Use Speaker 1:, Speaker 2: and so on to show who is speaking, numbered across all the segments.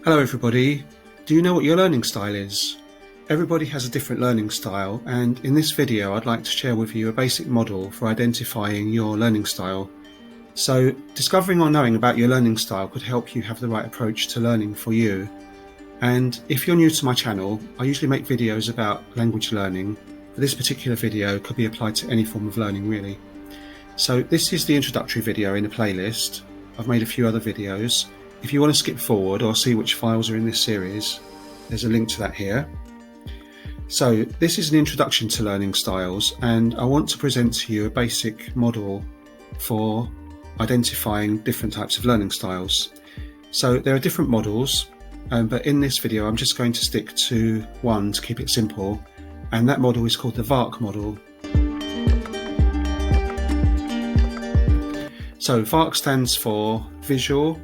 Speaker 1: Hello everybody. Do you know what your learning style is? Everybody has a different learning style, and in this video I'd like to share with you a basic model for identifying your learning style. So discovering or knowing about your learning style could help you have the right approach to learning for you. And if you're new to my channel, I usually make videos about language learning. For this particular video could be applied to any form of learning really. So this is the introductory video in the playlist. I've made a few other videos. If you want to skip forward or see which files are in this series, there's a link to that here. So this is an introduction to learning styles, and I want to present to you a basic model for identifying different types of learning styles. So there are different models, but in this video I'm just going to stick to one to keep it simple, and that model is called the Vark model. So Vark stands for visual,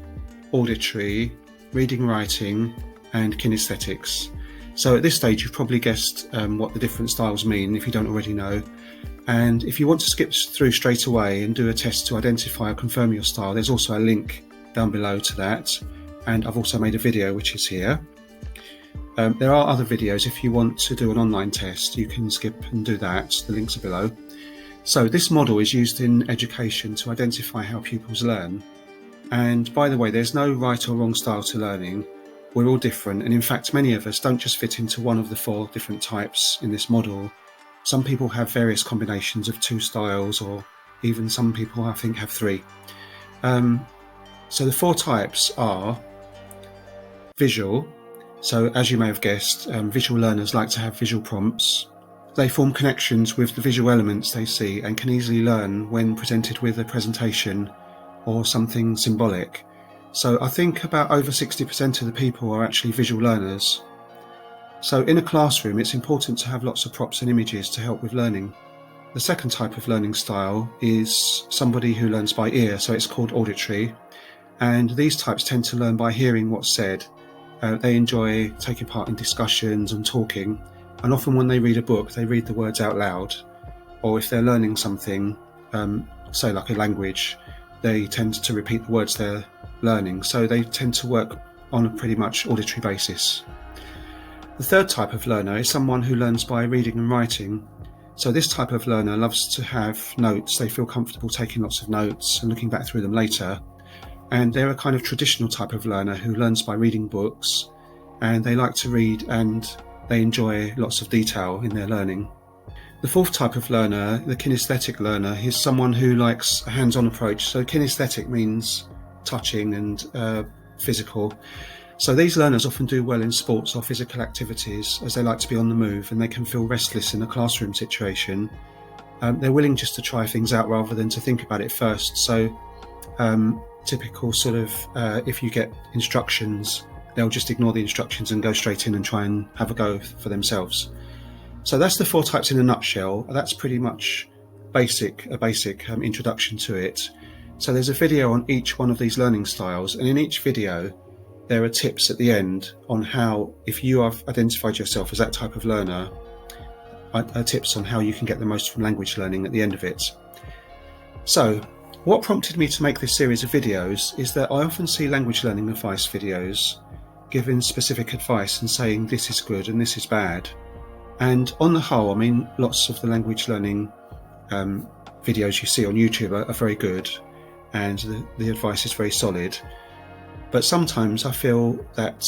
Speaker 1: auditory, reading, writing, and kinesthetics. So at this stage you've probably guessed what the different styles mean if you don't already know. And if you want to skip through straight away and do a test to identify or confirm your style, there's also a link down below to that. And I've also made a video which is here. There are other videos. If you want to do an online test, you can skip and do that. The links are below. So this model is used in education to identify how pupils learn. And by the way, there's no right or wrong style to learning. We're all different, and in fact many of us don't just fit into one of the 4 different types in this model. Some people have various combinations of 2 styles, or even some people I think have 3. So the 4 types are visual. So as you may have guessed, visual learners like to have visual prompts. They form connections with the visual elements they see and can easily learn when presented with a presentation or something symbolic. So I think about over 60% of the people are actually visual learners. So in a classroom it's important to have lots of props and images to help with learning. The second type of learning style is somebody who learns by ear, so it's called auditory, and these types tend to learn by hearing what's said. They enjoy taking part in discussions and talking, and often when they read a book they read the words out loud, or if they're learning something, say like a language, they tend to repeat the words they're learning, so they tend to work on a pretty much auditory basis. The third type of learner is someone who learns by reading and writing. So this type of learner loves to have notes. They feel comfortable taking lots of notes and looking back through them later. And they're a kind of traditional type of learner who learns by reading books, and they like to read and they enjoy lots of detail in their learning. The fourth type of learner, the kinesthetic learner, is someone who likes a hands-on approach. So kinesthetic means touching and physical. So these learners often do well in sports or physical activities as they like to be on the move, and they can feel restless in a classroom situation. They're willing just to try things out rather than to think about it first. So typical sort of, if you get instructions, they'll just ignore the instructions and go straight in and try and have a go for themselves. So that's the 4 types in a nutshell. That's pretty much a basic introduction to it. So there's a video on each one of these learning styles, and in each video there are tips at the end on how, if you have identified yourself as that type of learner, tips on how you can get the most from language learning at the end of it. So what prompted me to make this series of videos is that I often see language learning advice videos giving specific advice and saying this is good and this is bad. And on the whole, I mean, lots of the language learning videos you see on YouTube are very good, and the advice is very solid. But sometimes I feel that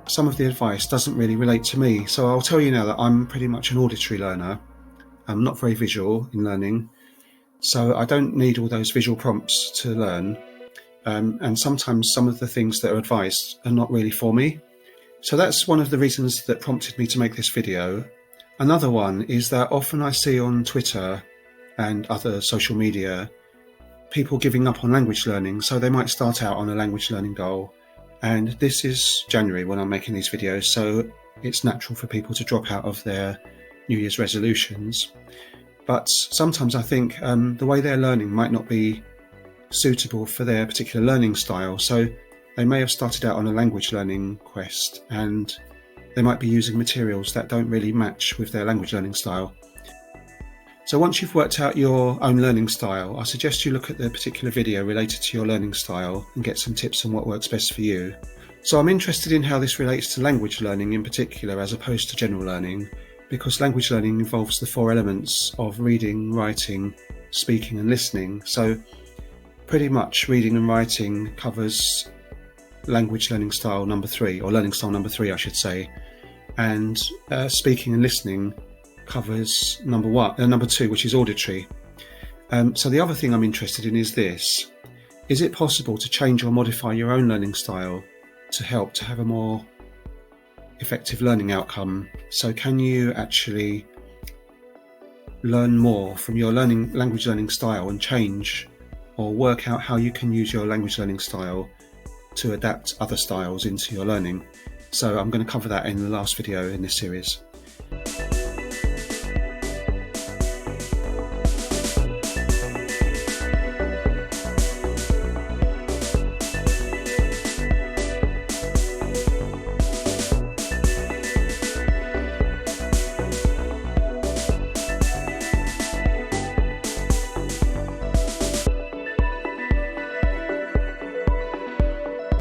Speaker 1: some of the advice doesn't really relate to me. So I'll tell you now that I'm pretty much an auditory learner. I'm not very visual in learning, so I don't need all those visual prompts to learn. And sometimes some of the things that are advised are not really for me. So that's one of the reasons that prompted me to make this video. Another one is that often I see on Twitter and other social media people giving up on language learning. So they might start out on a language learning goal, and this is January when I'm making these videos, so it's natural for people to drop out of their New Year's resolutions. But sometimes I think the way they're learning might not be suitable for their particular learning style. So they may have started out on a language learning quest, and they might be using materials that don't really match with their language learning style. So once you've worked out your own learning style, I suggest you look at the particular video related to your learning style and get some tips on what works best for you. So I'm interested in how this relates to language learning in particular as opposed to general learning, because language learning involves the 4 elements of reading, writing, speaking and listening. So pretty much reading and writing covers language learning style number 3, or learning style number 3 I should say, and speaking and listening covers number 2, which is auditory. So the other thing I'm interested in is this: is it possible to change or modify your own learning style to help to have a more effective learning outcome? So can you actually learn more from your language learning style and change or work out how you can use your language learning style to adapt other styles into your learning? So I'm going to cover that in the last video in this series.